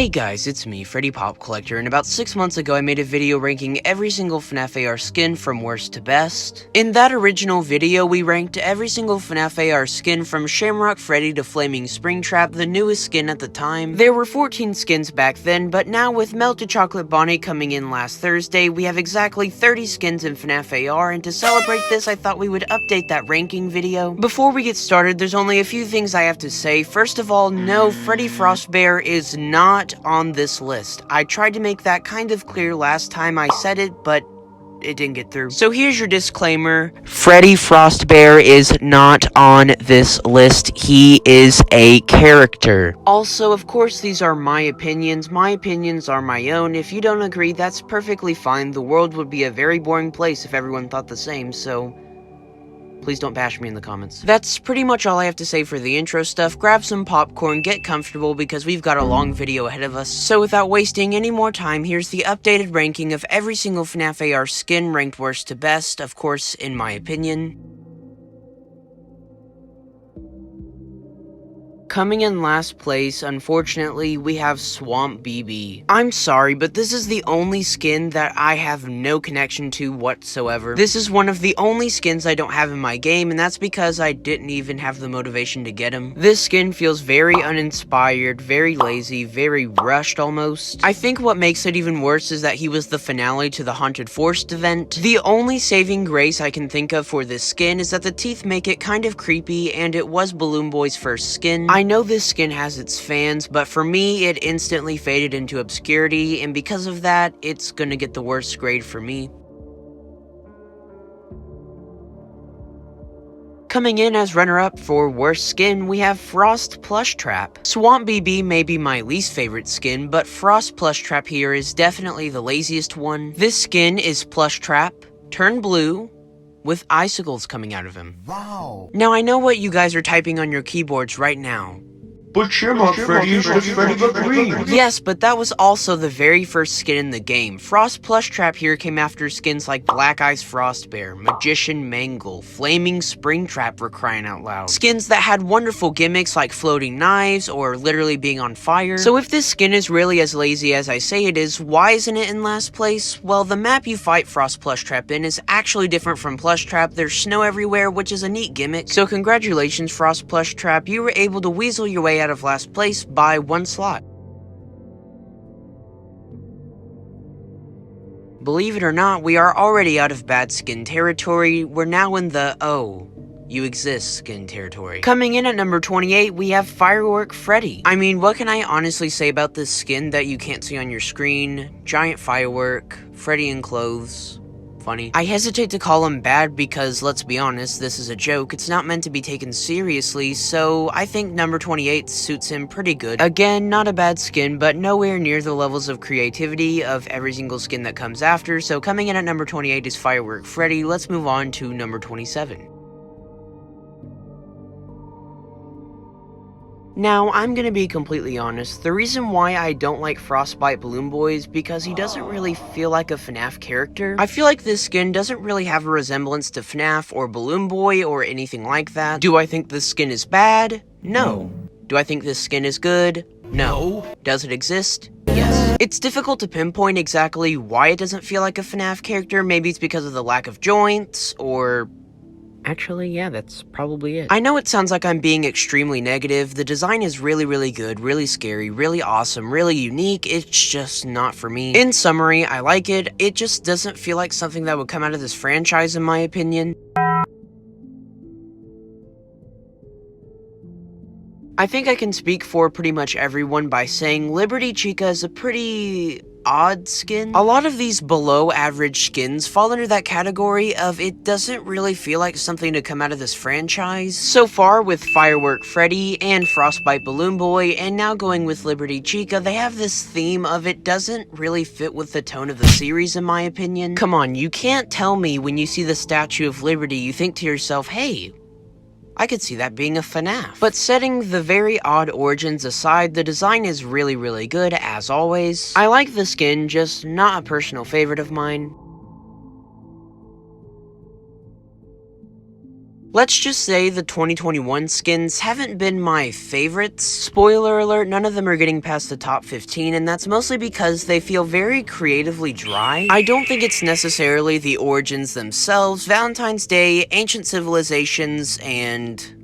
Hey guys, it's me, Freddy Pop Collector, and about 6 months ago I made a video ranking every single FNAF AR skin from worst to best. In that original video, we ranked every single FNAF AR skin from Shamrock Freddy to Flaming Springtrap, the newest skin at the time. There were 14 skins back then, but now with Melted Chocolate Bonnie coming in last Thursday, we have exactly 30 skins in FNAF AR, and to celebrate this, I thought we would update that ranking video. Before we get started, there's only a few things I have to say. First of all, no, Freddy Frostbear is not on this list. I tried to make that kind of clear last time I said it, but it didn't get through. So here's your disclaimer. Freddy Frostbear is not on this list. He is a character. Also, of course, these are my opinions. My opinions are my own. If you don't agree, that's perfectly fine. The world would be a very boring place if everyone thought the same, so please don't bash me in the comments. That's pretty much all I have to say for the intro stuff. Grab some popcorn, get comfortable, because we've got a long video ahead of us. So without wasting any more time, here's the updated ranking of every single FNAF AR skin ranked worst to best, of course, in my opinion. Coming in last place, unfortunately, we have Swamp BB. I'm sorry, but this is the only skin that I have no connection to whatsoever. This is one of the only skins I don't have in my game, and that's because I didn't even have the motivation to get him. This skin feels very uninspired, very lazy, very rushed almost. I think what makes it even worse is that he was the finale to the Haunted Forest event. The only saving grace I can think of for this skin is that the teeth make it kind of creepy, and it was Balloon Boy's first skin. I know this skin has its fans, but for me, it instantly faded into obscurity, and because of that, it's gonna get the worst grade for me. Coming in as runner-up for worst skin, we have Frost Plushtrap. Swamp BB may be my least favorite skin, but Frost Plushtrap here is definitely the laziest one. This skin is Plushtrap, turned blue, with icicles coming out of him. Wow. Now I know what you guys are typing on your keyboards right now. But Shamrock Freddy is just Freddy but green. Yes, but that was also the very first skin in the game. Frost Plushtrap here came after skins like Black Eyes Frostbear, Magician Mangle, Flaming Springtrap for crying out loud. Skins that had wonderful gimmicks like floating knives or literally being on fire. So if this skin is really as lazy as I say it is, why isn't it in last place? Well, the map you fight Frost Plushtrap in is actually different from Plushtrap. There's snow everywhere, which is a neat gimmick. So congratulations, Frost Plushtrap. You were able to weasel your way out of last place by one slot. Believe it or not, we are already out of bad skin territory. We're now in the "oh, you exist" skin territory. Coming in at number 28, we have Firework Freddy. I mean, what can I honestly say about this skin that you can't see on your screen? Giant firework, Freddy in clothes. Funny. I hesitate to call him bad because, let's be honest, this is a joke. It's not meant to be taken seriously, so I think number 28 suits him pretty good. Again, not a bad skin, but nowhere near the levels of creativity of every single skin that comes after, so coming in at number 28 is Firework Freddy. Let's move on to number 27. Now, I'm gonna be completely honest, the reason why I don't like Frostbite Balloon Boy is because he doesn't really feel like a FNAF character. I feel like this skin doesn't really have a resemblance to FNAF or Balloon Boy or anything like that. Do I think this skin is bad? No. Do I think this skin is good? No. Does it exist? Yes. It's difficult to pinpoint exactly why it doesn't feel like a FNAF character. Maybe it's because of the lack of joints, or actually, yeah, that's probably it. I know it sounds like I'm being extremely negative. The design is really, really good, really scary, really awesome, really unique. It's just not for me. In summary, I like it. It just doesn't feel like something that would come out of this franchise, in my opinion. I think I can speak for pretty much everyone by saying Liberty Chica is a pretty odd skin. A lot of these below average skins fall under that category of it doesn't really feel like something to come out of this franchise. So far with Firework Freddy and Frostbite Balloon Boy, and now going with Liberty Chica, they have this theme of it doesn't really fit with the tone of the series, in my opinion. Come on, you can't tell me when you see the Statue of Liberty you think to yourself, hey, I could see that being a FNAF. But setting the very odd origins aside, the design is really, really good, as always. I like the skin, just not a personal favorite of mine. Let's just say the 2021 skins haven't been my favorites. Spoiler alert, none of them are getting past the top 15, and that's mostly because they feel very creatively dry. I don't think it's necessarily the origins themselves, Valentine's Day, ancient civilizations, and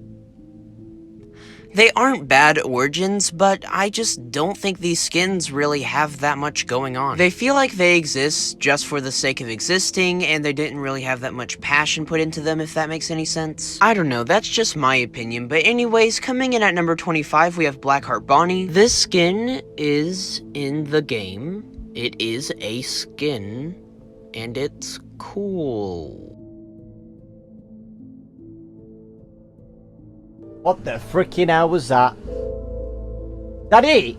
they aren't bad origins, but I just don't think these skins really have that much going on. They feel like they exist just for the sake of existing, and they didn't really have that much passion put into them, if that makes any sense. I don't know, that's just my opinion, but anyways, coming in at number 25, we have Blackheart Bonnie. This skin is in the game. It is a skin, and it's cool. What the freaking hell was that? That it?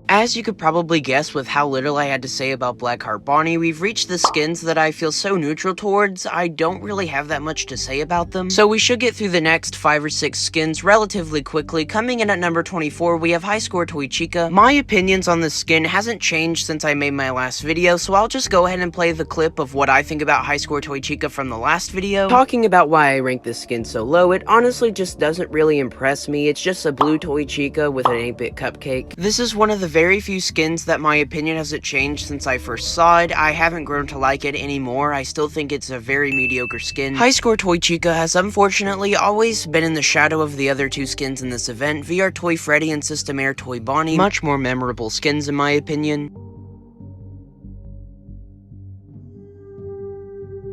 As you could probably guess with how little I had to say about Blackheart Bonnie, we've reached the skins that I feel so neutral towards, I don't really have that much to say about them. So we should get through the next 5 or 6 skins relatively quickly. Coming in at number 24, we have High Score Toy Chica. My opinions on this skin hasn't changed since I made my last video, so I'll just go ahead and play the clip of what I think about High Score Toy Chica from the last video. Talking about why I rank this skin so low, it honestly just doesn't really impress me. It's just a blue Toy Chica with an 8-bit cupcake. This is one of the very few skins that my opinion hasn't changed since I first saw it. I haven't grown to like it anymore. I still think it's a very mediocre skin. High Score Toy Chica has unfortunately always been in the shadow of the other 2 skins in this event, VR Toy Freddy and System Air Toy Bonnie. Much more memorable skins in my opinion.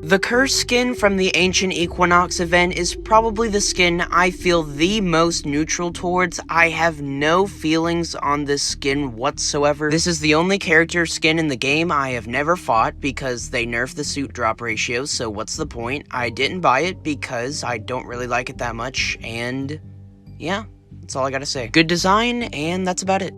The Curse skin from the Ancient Equinox event is probably the skin I feel the most neutral towards. I have no feelings on this skin whatsoever. This is the only character skin in the game I have never fought because they nerfed the suit drop ratio, so what's the point? I didn't buy it because I don't really like it that much, and yeah, that's all I gotta say. Good design, and that's about it.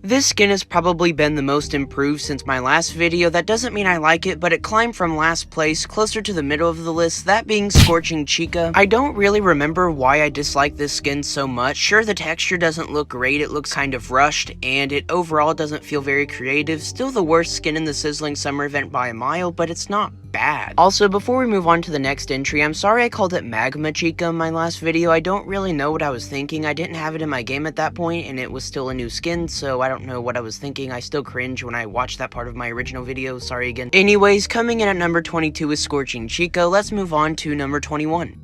This skin has probably been the most improved since my last video. That doesn't mean I like it, but it climbed from last place closer to the middle of the list, that being Scorching Chica. I don't really remember why I dislike this skin so much. Sure, the texture doesn't look great, it looks kind of rushed, and it overall doesn't feel very creative. Still the worst skin in the Sizzling Summer event by a mile, but it's not bad. Also, before we move on to the next entry, I'm sorry I called it Magma Chica in my last video. I don't really know what I was thinking. I didn't have it in my game at that point, and it was still a new skin, so I don't know what I was thinking. I still cringe when I watch that part of my original video. Sorry again. Anyways, coming in at number 22 is Scorching Chica. Let's move on to number 21.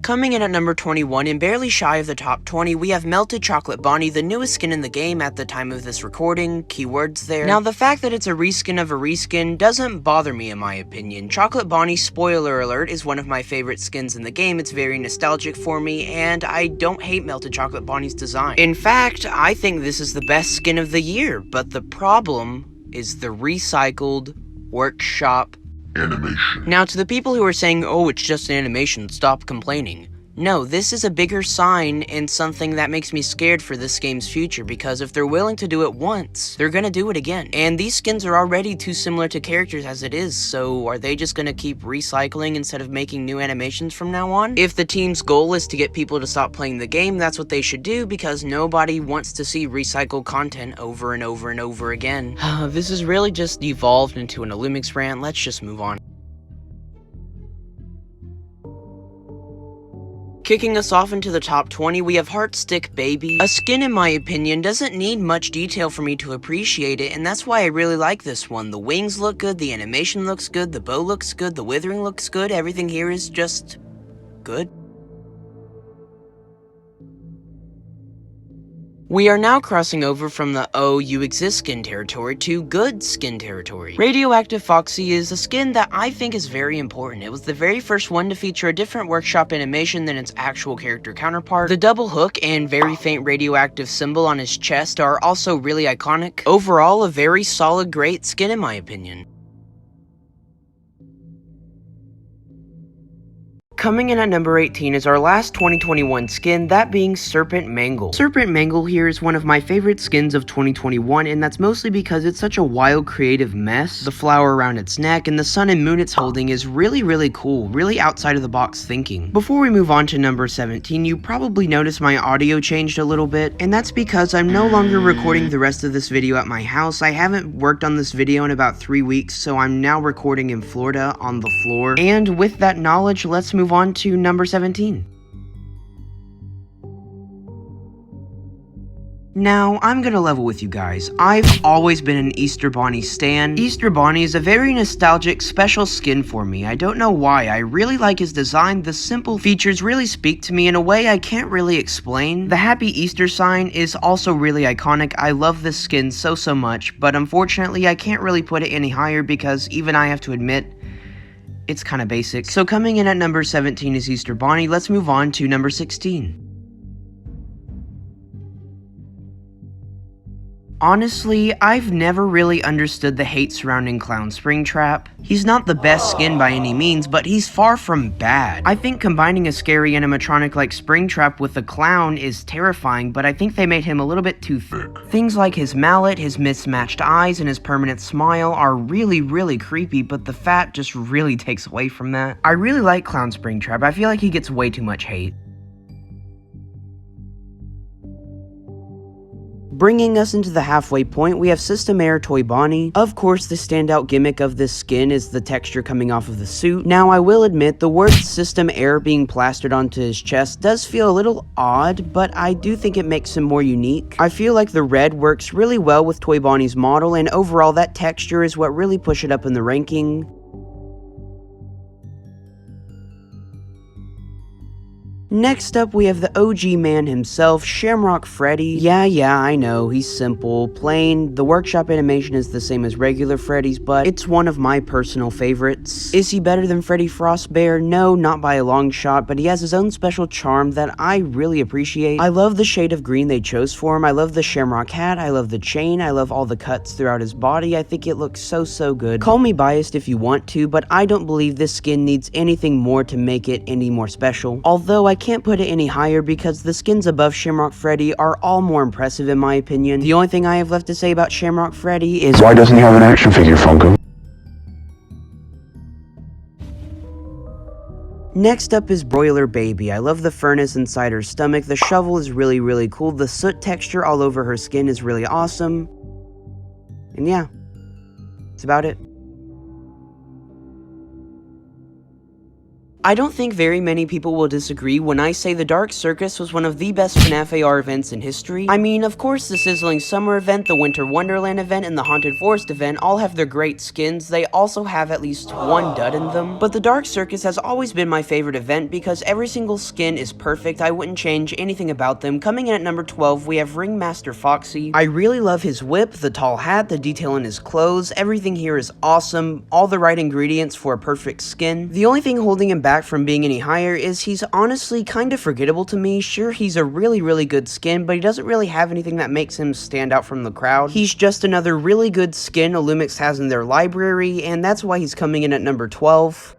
Coming in at number 21 and barely shy of the top 20, we have Melted Chocolate Bonnie, the newest skin in the game at the time of this recording, keywords there. Now, the fact that it's a reskin of a reskin doesn't bother me in my opinion. Chocolate Bonnie, spoiler alert, is one of my favorite skins in the game. It's very nostalgic for me, and I don't hate Melted Chocolate Bonnie's design. In fact, I think this is the best skin of the year, but the problem is the recycled workshop Animation. Now, to the people who are saying, oh, it's just an animation, stop complaining. No, this is a bigger sign and something that makes me scared for this game's future, because if they're willing to do it once, they're gonna do it again. And these skins are already too similar to characters as it is, so are they just gonna keep recycling instead of making new animations from now on? If the team's goal is to get people to stop playing the game, that's what they should do, because nobody wants to see recycled content over and over and over again. This has really just evolved into an Illumix rant. Let's just move on. Kicking us off into the top 20, we have Heartstick Baby. A skin, in my opinion, doesn't need much detail for me to appreciate it, and that's why I really like this one. The wings look good, the animation looks good, the bow looks good, the withering looks good, everything here is just good. We are now crossing over from the oh, you exist skin territory to good skin territory. Radioactive Foxy is a skin that I think is very important. It was the very first one to feature a different workshop animation than its actual character counterpart. The double hook and very faint radioactive symbol on his chest are also really iconic. Overall, a very solid, great skin in my opinion. Coming in at number 18 is our last 2021 skin, that being Serpent Mangle. Serpent Mangle here is one of my favorite skins of 2021, and that's mostly because it's such a wild creative mess. The flower around its neck and the sun and moon it's holding is really cool, really outside of the box thinking. Before we move on to number 17, you probably noticed my audio changed a little bit, and that's because I'm no longer recording the rest of this video at my house. I haven't worked on this video in about 3 weeks, so I'm now recording in Florida on the floor. And with that knowledge, let's move on to number 17. Now, I'm gonna level with you guys. I've always been an Easter Bonnie stan. Easter Bonnie is a very nostalgic, special skin for me. I don't know why. I really like his design. The simple features really speak to me in a way I can't really explain. The happy Easter sign is also really iconic. I love this skin so much, but unfortunately I can't really put it any higher because even I have to admit, it's kinda basic. So coming in at number 17 is Easter Bonnie. Let's move on to number 16. Honestly, I've never really understood the hate surrounding Clown Springtrap. He's not the best skin by any means, but he's far from bad. I think combining a scary animatronic like Springtrap with a clown is terrifying, but I think they made him a little bit too thick. Things like his mallet, his mismatched eyes, and his permanent smile are really creepy, but the fat just really takes away from that. I really like Clown Springtrap. I feel like he gets way too much hate. Bringing us into the halfway point, we have System Air Toy Bonnie. Of course, the standout gimmick of this skin is the texture coming off of the suit. Now, I will admit, the word System Air being plastered onto his chest does feel a little odd, but I do think it makes him more unique. I feel like the red works really well with Toy Bonnie's model, and overall, that texture is what really pushed it up in the ranking. Next up, we have the OG man himself, Shamrock Freddy. Yeah, I know, he's simple, plain. The workshop animation is the same as regular Freddy's, but it's one of my personal favorites. Is he better than Freddy Frostbear? No, not by a long shot, but he has his own special charm that I really appreciate. I love the shade of green they chose for him. I love the Shamrock hat. I love the chain. I love all the cuts throughout his body. I think it looks so good. Call me biased if you want to, but I don't believe this skin needs anything more to make it any more special. Although I can't put it any higher because the skins above Shamrock Freddy are all more impressive in my opinion. The only thing I have left to say about Shamrock Freddy is Why doesn't he have an action figure, Funko? Next up is Broiler Baby. I love the furnace inside her stomach. The shovel is really cool. The soot texture all over her skin is really awesome. And yeah, that's about it. I don't think very many people will disagree when I say the Dark Circus was one of the best FNAF AR events in history. I mean, of course the Sizzling Summer event, the Winter Wonderland event, and the Haunted Forest event all have their great skins. They also have at least one dud in them. But the Dark Circus has always been my favorite event because every single skin is perfect. I wouldn't change anything about them. Coming in at number 12, we have Ringmaster Foxy. I really love his whip, the tall hat, the detail in his clothes. Everything here is awesome. All the right ingredients for a perfect skin. The only thing holding him back from being any higher is he's honestly kind of forgettable to me. Sure, he's a really good skin, but he doesn't really have anything that makes him stand out from the crowd. He's just another really good skin Illumix has in their library, and that's why he's coming in at number 12.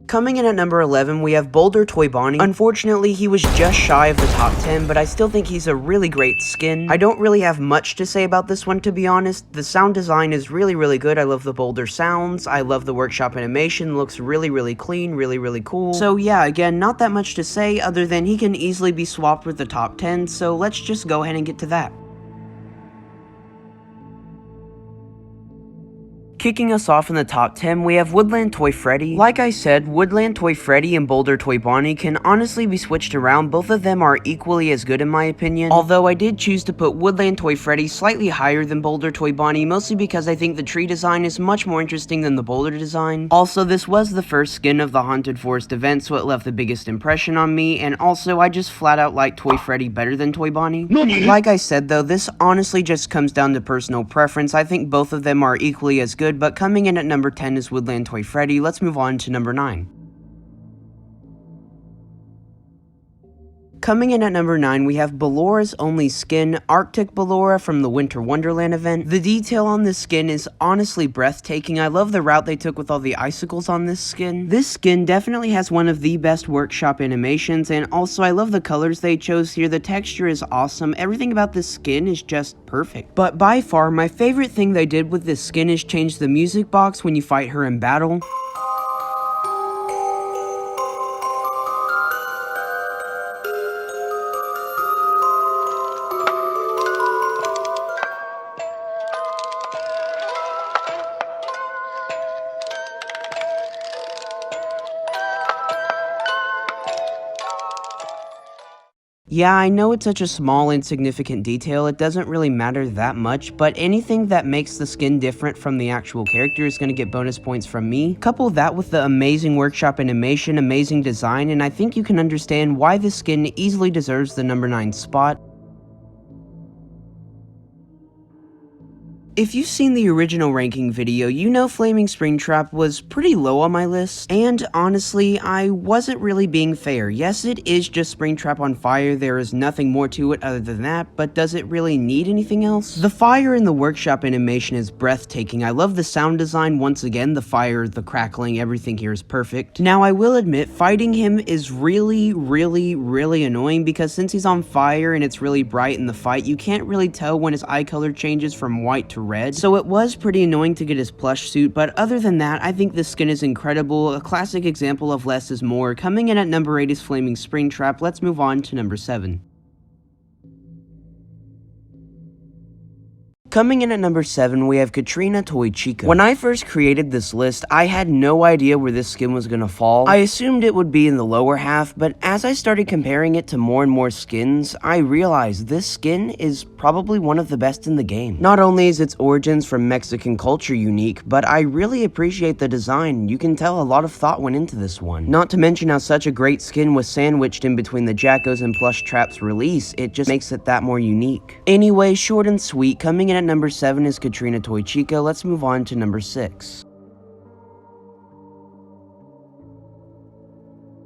Coming in at number 11, we have Boulder Toy Bonnie. Unfortunately, he was just shy of the top 10, but I still think he's a really great skin. I don't really have much to say about this one, to be honest. The sound design is really good. I love the Boulder sounds. I love the workshop animation. Looks really clean, really cool. So yeah, again, not that much to say other than he can easily be swapped with the top 10, so let's just go ahead and get to that. Kicking us off in the top 10, we have Woodland Toy Freddy. Like I said, Woodland Toy Freddy and Boulder Toy Bonnie can honestly be switched around. Both of them are equally as good in my opinion. Although I did choose to put Woodland Toy Freddy slightly higher than Boulder Toy Bonnie, mostly because I think the tree design is much more interesting than the Boulder design. Also, this was the first skin of the Haunted Forest event, so it left the biggest impression on me, and also I just flat out like Toy Freddy better than Toy Bonnie. Like I said though, this honestly just comes down to personal preference. I think both of them are equally as good, but coming in at number 10 is Woodland Toy Freddy. Let's move on to number 9. Coming in at number 9, we have Ballora's only skin, Arctic Ballora from the Winter Wonderland event. The detail on this skin is honestly breathtaking. I love the route they took with all the icicles on this skin. This skin definitely has one of the best workshop animations, and also I love the colors they chose here. The texture is awesome. Everything about this skin is just perfect. But by far, my favorite thing they did with this skin is change the music box when you fight her in battle. Yeah, I know it's such a small, insignificant detail, it doesn't really matter that much, but anything that makes the skin different from the actual character is going to get bonus points from me. Couple that with the amazing workshop animation, amazing design, and I think you can understand why this skin easily deserves the number 9 spot. If you've seen the original ranking video, you know Flaming Springtrap was pretty low on my list, and honestly, I wasn't really being fair. Yes, it is just Springtrap on fire, there is nothing more to it other than that, but does it really need anything else? The fire in the workshop animation is breathtaking. I love the sound design once again, the fire, the crackling, everything here is perfect. Now, I will admit, fighting him is really annoying because since he's on fire and it's really bright in the fight, you can't really tell when his eye color changes from white to red, so it was pretty annoying to get his plush suit, but other than that, I think this skin is incredible, a classic example of less is more. Coming in at number 8 is Flaming Springtrap. Let's move on to number 7. Coming in at number 7, we have Katrina Toy Chica. When I first created this list, I had no idea where this skin was gonna fall. I assumed it would be in the lower half, but as I started comparing it to more and more skins, I realized this skin is probably one of the best in the game. Not only is its origins from Mexican culture unique, but I really appreciate the design. You can tell a lot of thought went into this one. Not to mention how such a great skin was sandwiched in between the Jackos and Plush Trap's release, it just makes it that more unique. Anyway, short and sweet, coming in at number 7 is Katrina Toy Chica. Let's move on to number 6.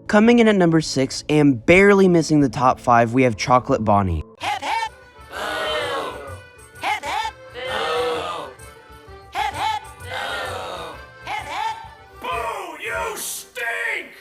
Coming in at number 6 and barely missing the top 5, we have Chocolate Bonnie. Hip hip! Boo! Hip hip! Boo! Hip hip! Boo! Hip hip! Boo! You stink!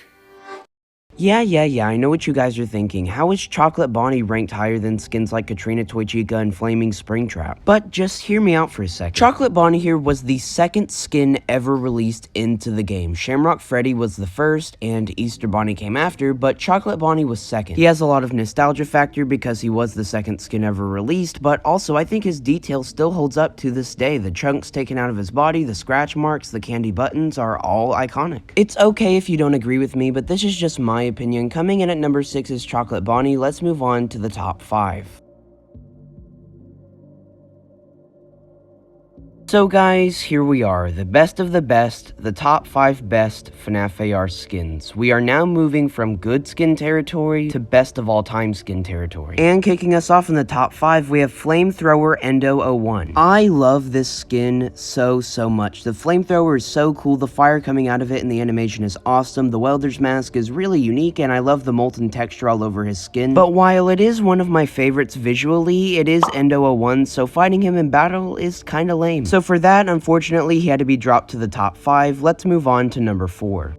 Yeah, I know what you guys are thinking. How is Chocolate Bonnie ranked higher than skins like Katrina Toy Chica and Flaming Springtrap? But just hear me out for a second. Chocolate Bonnie here was the second skin ever released into the game. Shamrock Freddy was the first, and Easter Bonnie came after, but Chocolate Bonnie was second. He has a lot of nostalgia factor because he was the second skin ever released, but also I think his detail still holds up to this day. The chunks taken out of his body, the scratch marks, the candy buttons are all iconic. It's okay if you don't agree with me, but this is just my opinion. Coming in at number 6 is Chocolate Bonnie. Let's move on to the top 5. So guys, here we are, the best of the best, the top 5 best FNAF AR skins. We are now moving from good skin territory to best of all time skin territory. And kicking us off in the top 5, we have Flamethrower Endo 01. I love this skin so much. The flamethrower is so cool, the fire coming out of it and the animation is awesome, the welder's mask is really unique, and I love the molten texture all over his skin. But while it is one of my favorites visually, it is Endo 01, so fighting him in battle is kinda lame. So for that, unfortunately, he had to be dropped to the top 5. Let's move on to number 4.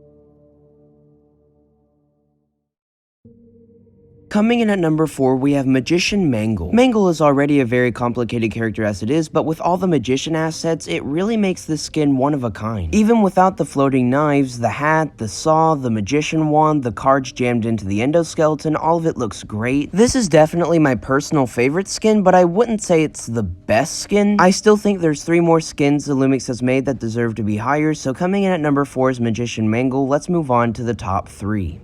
Coming in at number 4, we have Magician Mangle. Mangle is already a very complicated character as it is, but with all the magician assets, it really makes this skin one of a kind. Even without the floating knives, the hat, the saw, the magician wand, the cards jammed into the endoskeleton, all of it looks great. This is definitely my personal favorite skin, but I wouldn't say it's the best skin. I still think there's 3 more skins the Lumix has made that deserve to be higher, so coming in at number 4 is Magician Mangle. Let's move on to the top 3.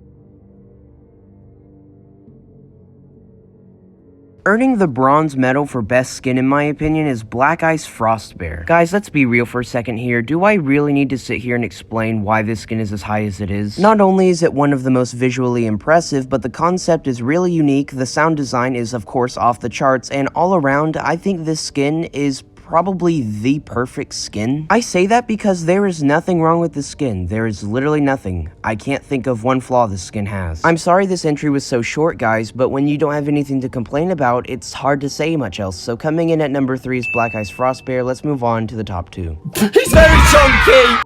Earning the bronze medal for best skin in my opinion is Black Ice Frostbear. Guys, let's be real for a second here. Do I really need to sit here and explain why this skin is as high as it is? Not only is it one of the most visually impressive, but the concept is really unique, the sound design is of course off the charts, and all around, I think this skin is probably the perfect skin. I say that because there is nothing wrong with the skin. There is literally nothing. I can't think of one flaw this skin has. I'm sorry this entry was so short, guys, but when you don't have anything to complain about, it's hard to say much else. So coming in at number 3 is Black Ice Frostbear. Let's move on to the top 2. He's very chunky!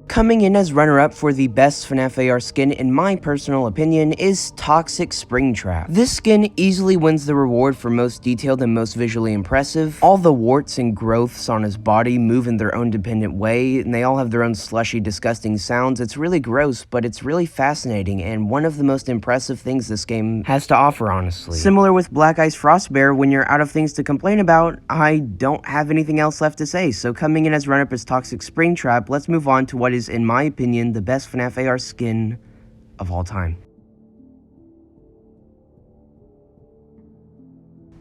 Coming in as runner-up for the best FNAF AR skin, in my personal opinion, is Toxic Springtrap. This skin easily wins the reward for most detailed and most visually impressive. All the warts and growths on his body move in their own dependent way, and they all have their own slushy, disgusting sounds. It's really gross, but it's really fascinating, and one of the most impressive things this game has to offer, honestly. Similar with Black Ice Frostbear, when you're out of things to complain about, I don't have anything else left to say. So coming in as runner-up is Toxic Springtrap. Let's move on to what is, in my opinion, the best FNAF AR skin of all time.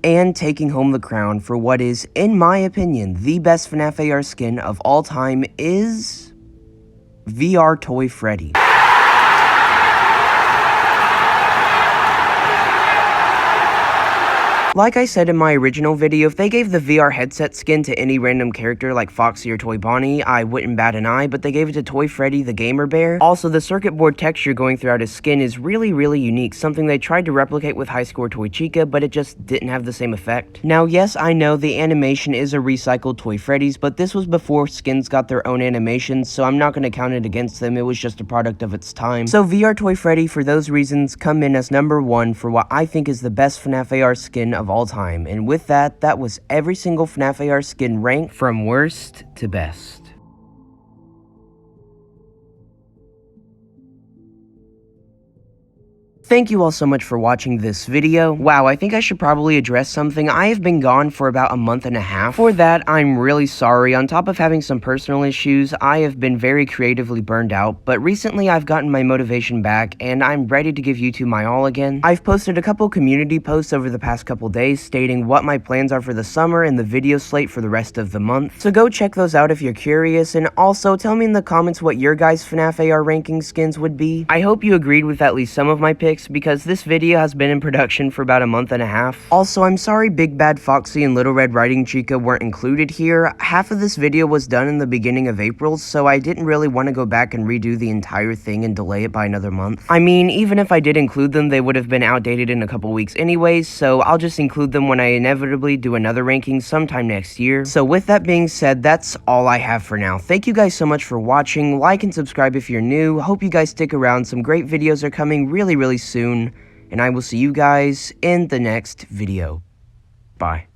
And taking home the crown for what is, in my opinion, the best FNAF AR skin of all time is VR Toy Freddy. Like I said in my original video, if they gave the VR headset skin to any random character like Foxy or Toy Bonnie, I wouldn't bat an eye, but they gave it to Toy Freddy the Gamer Bear. Also, the circuit board texture going throughout his skin is really unique, something they tried to replicate with High Score Toy Chica, but it just didn't have the same effect. Now, yes, I know the animation is a recycled Toy Freddy's, but this was before skins got their own animations, so I'm not going to count it against them. It was just a product of its time. So VR Toy Freddy, for those reasons, come in as number 1 for what I think is the best FNAF AR skin of all time. And with that, that was every single FNAF AR skin ranked from worst to best. Thank you all so much for watching this video. Wow, I think I should probably address something. I have been gone for about a month and a half. For that, I'm really sorry. On top of having some personal issues, I have been very creatively burned out, but recently I've gotten my motivation back, and I'm ready to give YouTube my all again. I've posted a couple community posts over the past couple days stating what my plans are for the summer and the video slate for the rest of the month, so go check those out if you're curious, and also tell me in the comments what your guys' FNAF AR ranking skins would be. I hope you agreed with at least some of my picks, because this video has been in production for about a month and a half. Also, I'm sorry Big Bad Foxy and Little Red Riding Chica weren't included here. Half of this video was done in the beginning of April, so I didn't really want to go back and redo the entire thing and delay it by another month. I mean, even if I did include them, they would have been outdated in a couple weeks anyways, so I'll just include them when I inevitably do another ranking sometime next year. So with that being said, that's all I have for now. Thank you guys so much for watching. Like and subscribe if you're new. Hope you guys stick around. Some great videos are coming really soon, and I will see you guys in the next video. Bye.